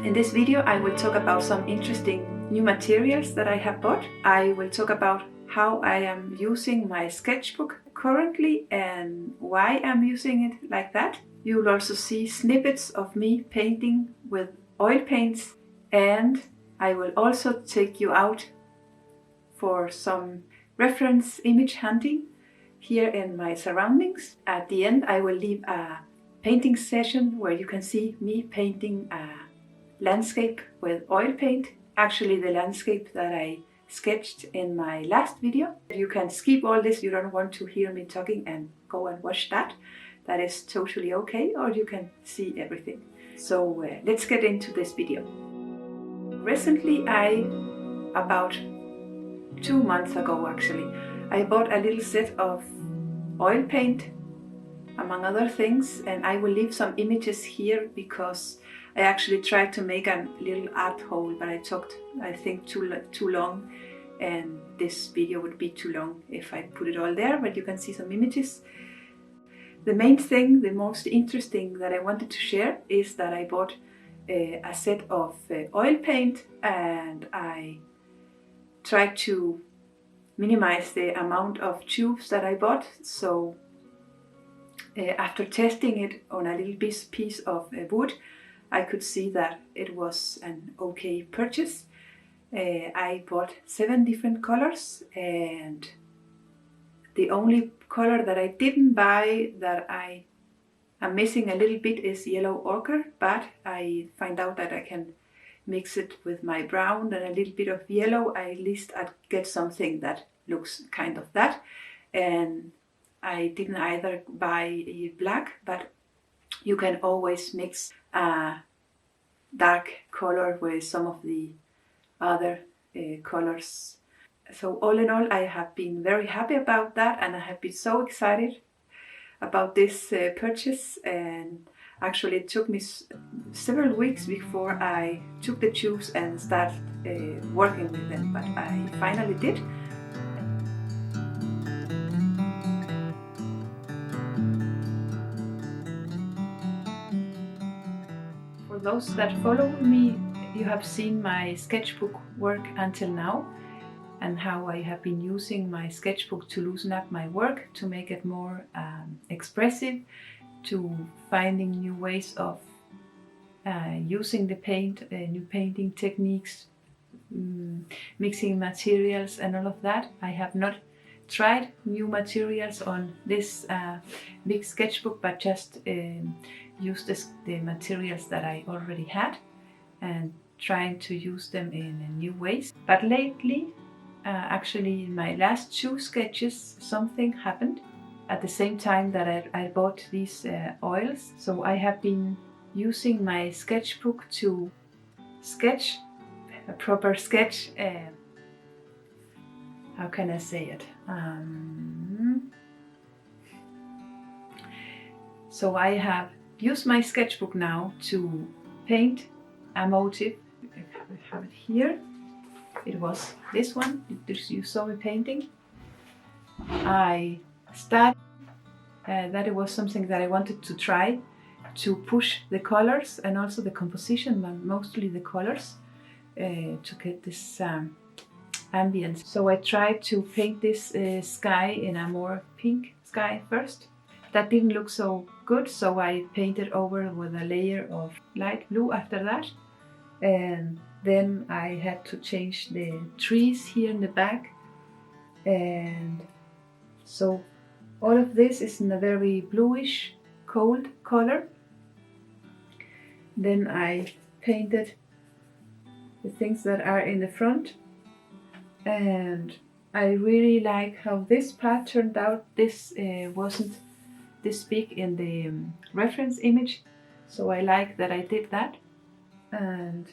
In this video I will talk about some interesting new materials that I have bought. I will talk about how I am using my sketchbook currently and why I'm using it like that. You will also see snippets of me painting with oil paints, and I will also take you out for some reference image hunting here in my surroundings. At the end I will leave a painting session where you can see me painting a landscape with oil paint, actually the landscape that I sketched in my last video. You can skip all this, you don't want to hear me talking, and go and watch that. That is totally okay, or you can see everything. So let's get into this video. Recently, about 2 months ago actually, I bought a little set of oil paint among other things, and I will leave some images here because I actually tried to make a little art hole, but I talked, I think, too long, and this video would be too long if I put it all there, but you can see some images. The main thing, the most interesting that I wanted to share is that I bought a set of oil paint, and I tried to minimize the amount of tubes that I bought. So after testing it on a little piece of wood, I could see that it was an okay purchase. I bought 7 different colors, and the only color that I didn't buy that I am missing a little bit is yellow ochre, but I find out that I can mix it with my brown and a little bit of yellow. At least I'd get something that looks kind of that. And I didn't either buy black, but you can always mix a dark color with some of the other colors. So all in all, I have been very happy about that, and I have been so excited about this purchase. And actually it took me several weeks before I took the tubes and started working with them, but I finally did. For those that follow me, you have seen my sketchbook work until now, and how I have been using my sketchbook to loosen up my work, to make it more expressive, to finding new ways of using the paint, new painting techniques, mixing materials and all of that. I have not tried new materials on this big sketchbook, but just used the materials that I already had and trying to use them in new ways. But lately, actually in my last 2 sketches, something happened at the same time that I bought these oils. So I have been using my sketchbook to sketch a proper sketch. How can I say it? So I have used my sketchbook now to paint a motif. I have it here. It was this one you saw me painting. I started that it was something that I wanted to try to push the colors and also the composition, but mostly the colors, to get this ambience. So I tried to paint this sky in a more pink sky first. That didn't look so good, so I painted over with a layer of light blue after that. And then I had to change the trees here in the back. And so all of this is in a very bluish, cold color. Then I painted the things that are in the front. And I really like how this part turned out. This wasn't this big in the reference image, so I like that I did that. And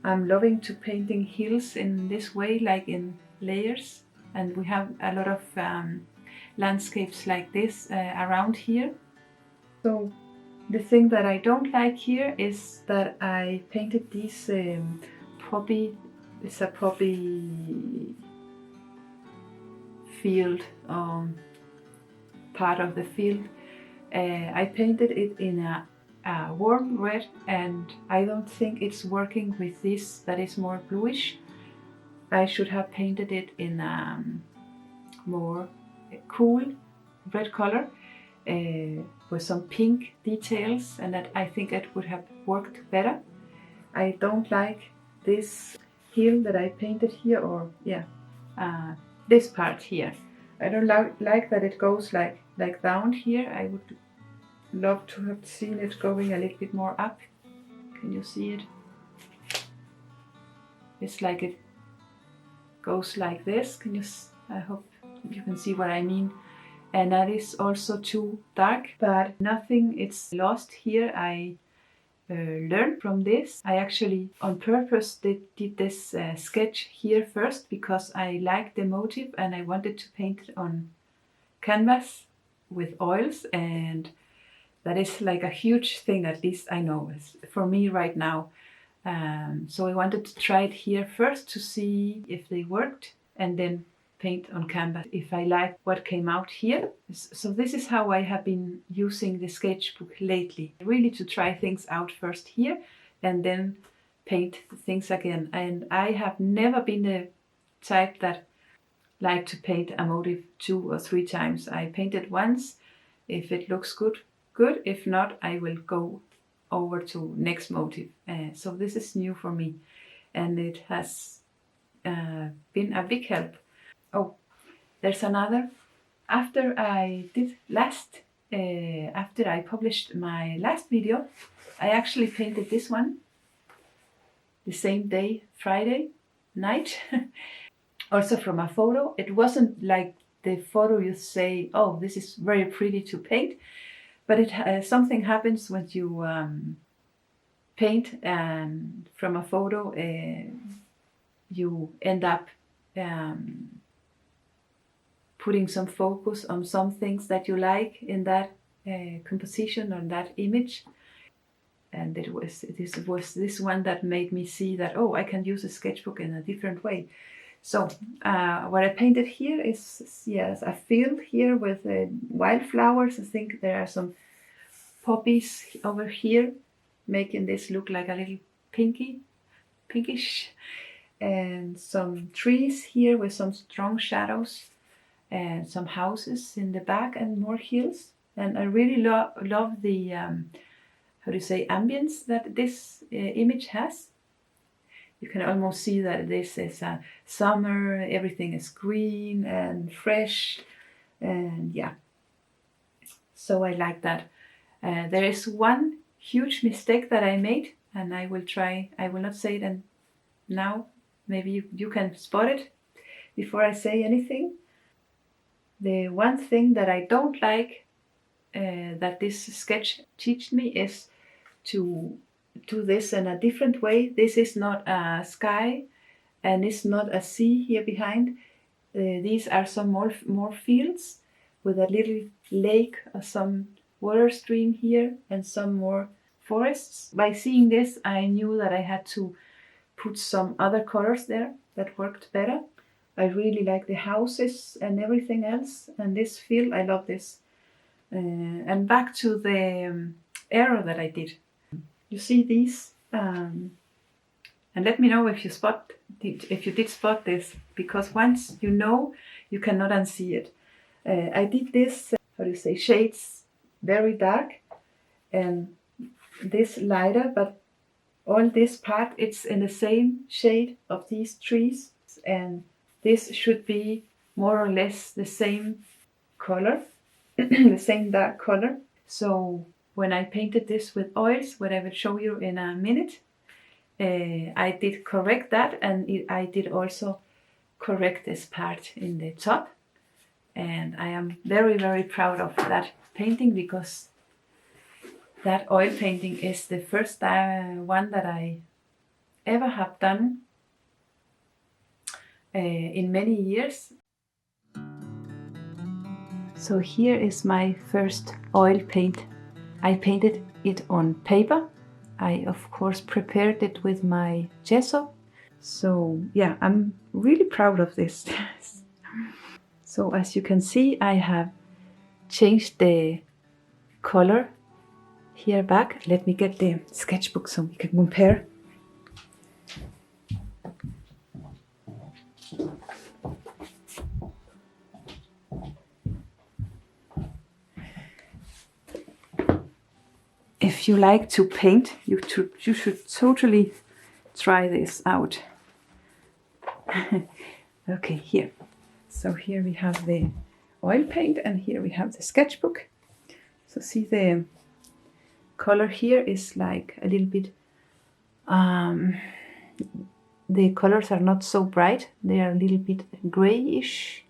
I'm loving to painting hills in this way, like in layers, and we have a lot of landscapes like this around here. So the thing that I don't like here is that I painted these poppy. It's a poppy field, part of the field. I painted it in a warm red, and I don't think it's working with this that is more bluish. I should have painted it in more cool red color with some pink details, and that I think it would have worked better. I don't like this heel that I painted here, or yeah, this part here. I don't like that it goes like down here. I would love to have seen it going a little bit more up. Can you see it? It's like it goes like this. I hope you can see what I mean. And that is also too dark, but nothing is lost here. I learned from this. I actually on purpose did this sketch here first because I liked the motif and I wanted to paint it on canvas with oils, and that is like a huge thing, at least I know, for me right now. So I wanted to try it here first to see if they worked, and then paint on canvas if I like what came out here. So this is how I have been using the sketchbook lately, really to try things out first here and then paint things again. And I have never been the type that like to paint a motif 2 or 3 times. I paint it once. If it looks good. If not, I will go over to next motif. So this is new for me, and it has been a big help. Oh, there's another. After I published my last video, I actually painted this one the same day, Friday night. Also from a photo. It wasn't like the photo you say, oh, this is very pretty to paint, but something happens when you paint, and from a photo you end up putting some focus on some things that you like in that composition, on that image. And this was this one that made me see that, oh, I can use a sketchbook in a different way. So what I painted here is, yes, a field here with wildflowers. I think there are some poppies over here, making this look like a little pinkish, and some trees here with some strong shadows, and some houses in the back, and more hills. And I really love the how do you say, ambience that this image has. You can almost see that this is summer, everything is green and fresh, and yeah, so I like that. There is one huge mistake that I made, and I will not say it now, maybe you can spot it before I say anything. The one thing that I don't like that this sketch teaches me is to do this in a different way. This is not a sky, and it's not a sea here behind. These are some more fields with a little lake or some water stream here, and some more forests. By seeing this, I knew that I had to put some other colors there that worked better. I really like the houses and everything else, and this field, I love this. And back to the error that I did. You see these, and let me know if you did spot this, because once you know, you cannot unsee it. I did this, how do you say, shades very dark, and this lighter, but all this part, it's in the same shade of these trees, and this should be more or less the same color, the same dark color. So when I painted this with oils, what I will show you in a minute, I did correct that, and I did also correct this part in the top. And I am very, very proud of that painting, because that oil painting is the first one that I ever have done in many years. So here is my first oil paint. I painted it on paper. I of course prepared it with my gesso. So yeah, I'm really proud of this. So as you can see, I have changed the color here back. Let me get the sketchbook so we can compare. If you like to paint, you should totally try this out. Okay, here. So here we have the oil paint and here we have the sketchbook. So see, the color here is like a little bit, the colors are not so bright. They are a little bit grayish,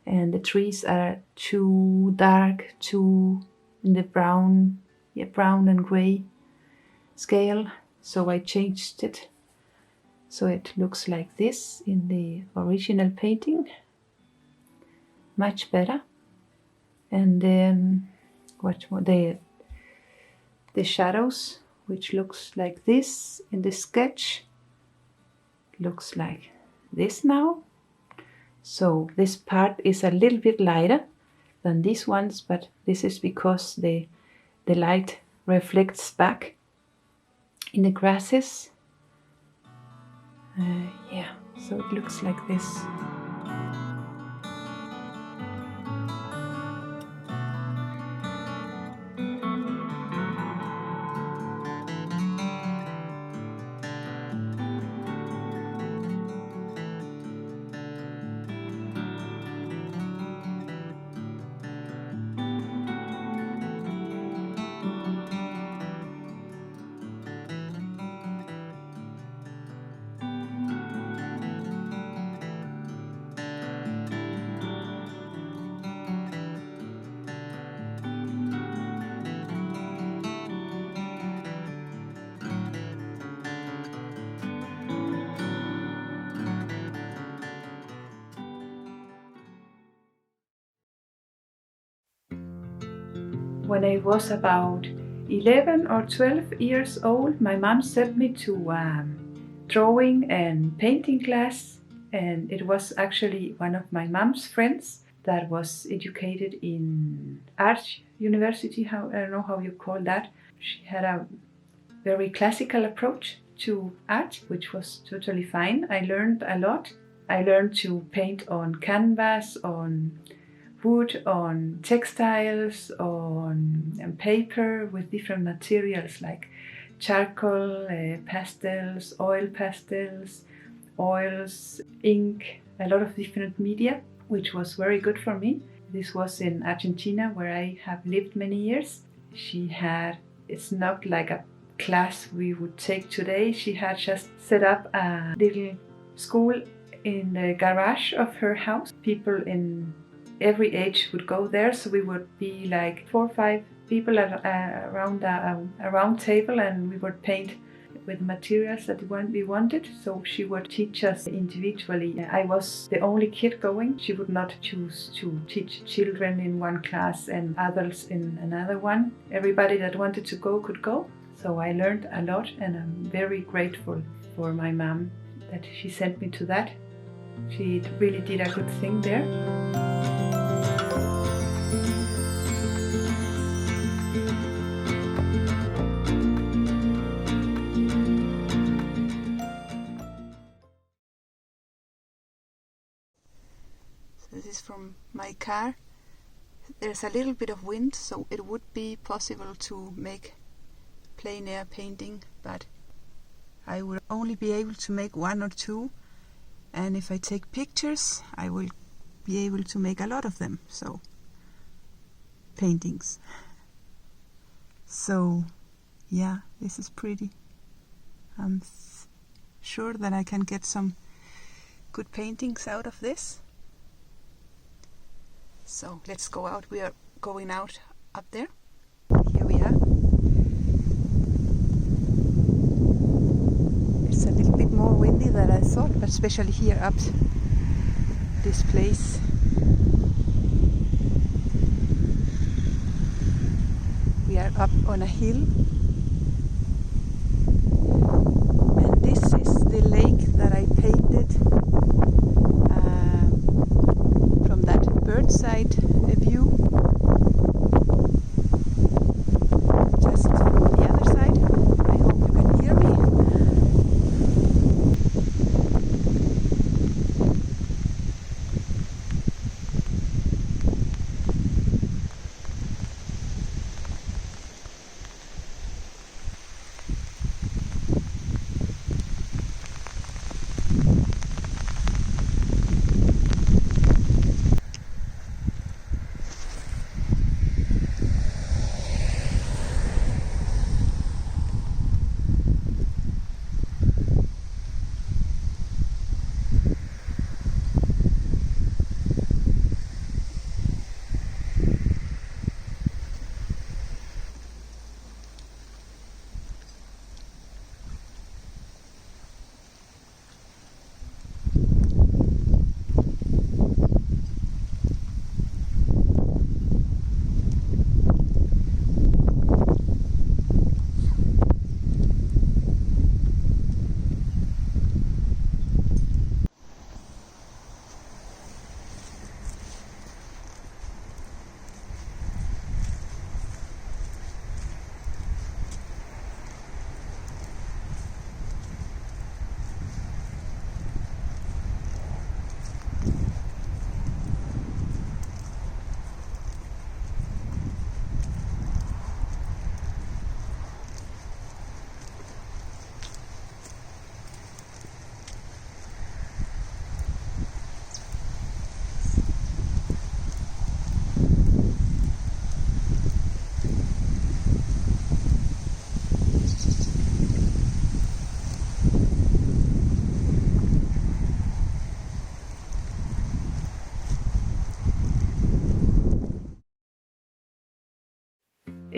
and the trees are too dark, too in the brown, brown and gray scale. So I changed it so it looks like this in the original painting. Much better. And then what the shadows, which looks like this in the sketch, looks like this now. So this part is a little bit lighter than these ones, but this is because the light reflects back in the grasses. Yeah, so it looks like this. When I was about 11 or 12 years old, my mom sent me to drawing and painting class, and it was actually one of my mom's friends that was educated in art university. I don't know how you call that. She had a very classical approach to art, which was totally fine. I learned a lot. I learned to paint on canvas, on wood, on textiles, on paper with different materials like charcoal, pastels, oils, ink, a lot of different media, which was very good for me. This was in Argentina, where I have lived many years. It's not like a class we would take today. She had just set up a little school in the garage of her house. People in every age would go there, so we would be like 4 or 5 people around a round table, and we would paint with materials that we wanted. So she would teach us individually. I was the only kid going. She would not choose to teach children in one class and adults in another one. Everybody that wanted to go could go. So I learned a lot, and I'm very grateful for my mom that she sent me to that. She really did a good thing there. This is from my car. There's a little bit of wind, so it would be possible to make plein air painting, but I will only be able to make 1 or 2, and if I take pictures I will be able to make a lot of them, so paintings. So yeah, this is pretty. I'm sure that I can get some good paintings out of this. So let's go out. We are going out up there. Here we are. It's a little bit more windy than I thought, but especially here up this place. We are up on a hill. And this is the lake that I painted from that bird side view. Just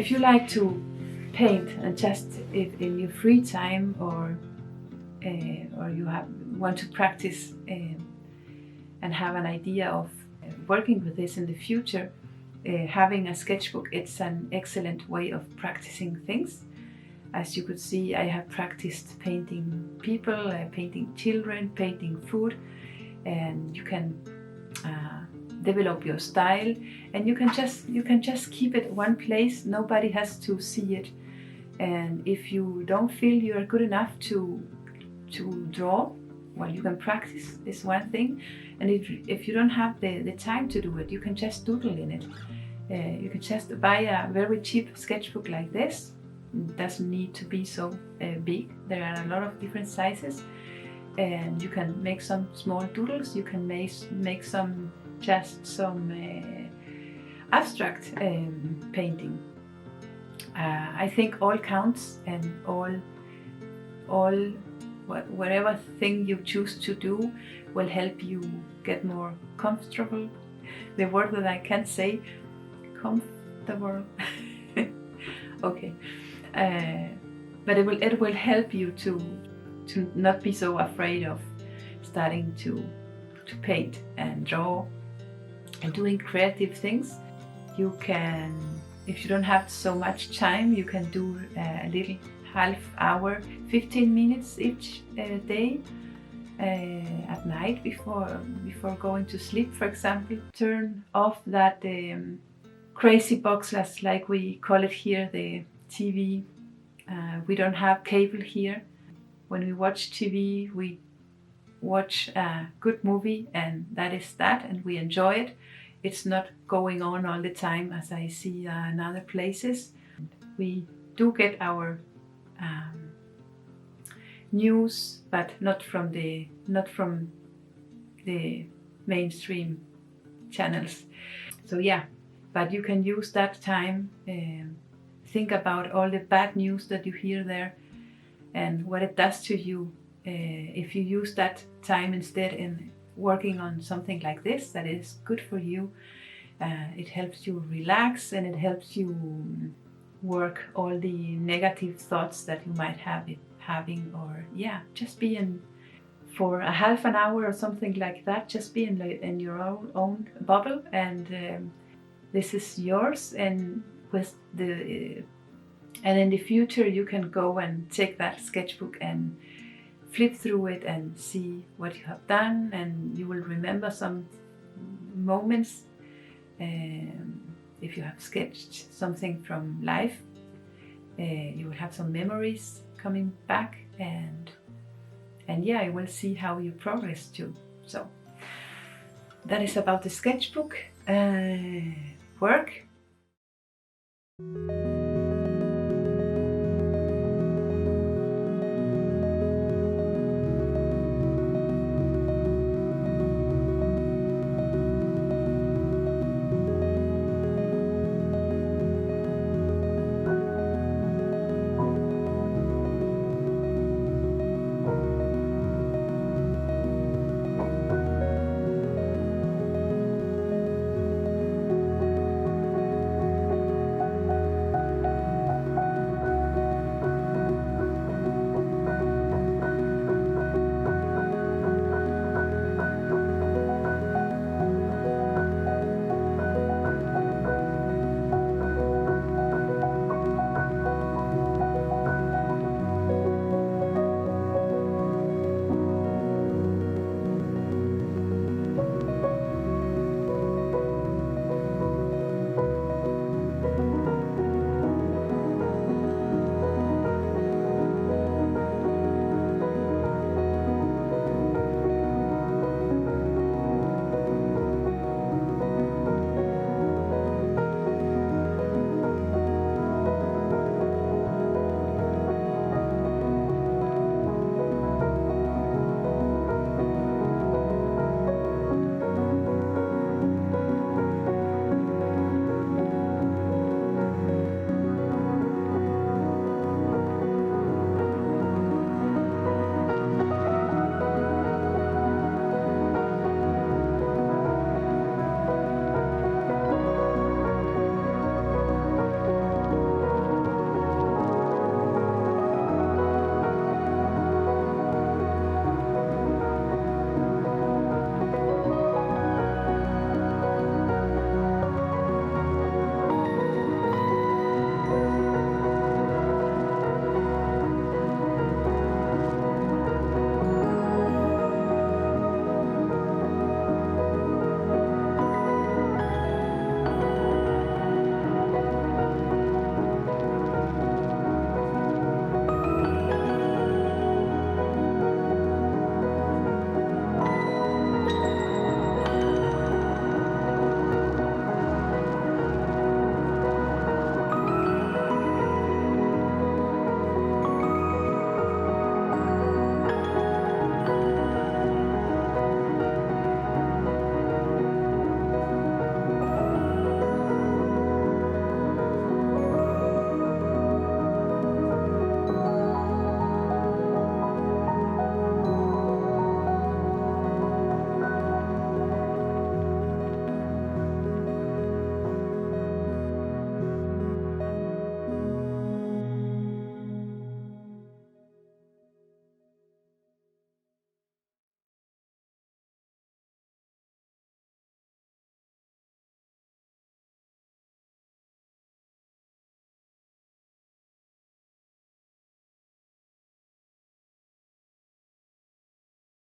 if you like to paint and just if in your free time or you want to practice and have an idea of working with this in the future, having a sketchbook, it's an excellent way of practicing things. As you could see, I have practiced painting people, painting children, painting food, and you can develop your style, and you can just keep it one place. Nobody has to see it, and if you don't feel you're good enough to draw, well, you can practice is one thing, and if you don't have the time to do it, you can just doodle in it. You can just buy a very cheap sketchbook like this. It doesn't need to be so big. There are a lot of different sizes, and you can make some small doodles. You can make some abstract painting. I think all counts, and whatever thing you choose to do will help you get more comfortable. The word that I can't say, comfortable. Okay, but it will help you to not be so afraid of starting to paint and draw and doing creative things. You can, if you don't have so much time, you can do a little half hour, 15 minutes each day at night before going to sleep, for example. Turn off that crazy box, like we call it here, the TV. We don't have cable here. When we watch TV, we watch a good movie, and that is that, and we enjoy it. It's not going on all the time as I see in other places. We do get our news, but not from the mainstream channels. So yeah, but you can use that time, think about all the bad news that you hear there and what it does to you. If you use that time instead in working on something like this that is good for you, it helps you relax, and it helps you work all the negative thoughts that you might have having, or yeah, just be in for a half an hour or something like that. Just be in your own bubble, and this is yours. And with and in the future you can go and take that sketchbook and flip through it and see what you have done, and you will remember some moments. If you have sketched something from life, you will have some memories coming back, and yeah, you will see how you progress too. So that is about the sketchbook work.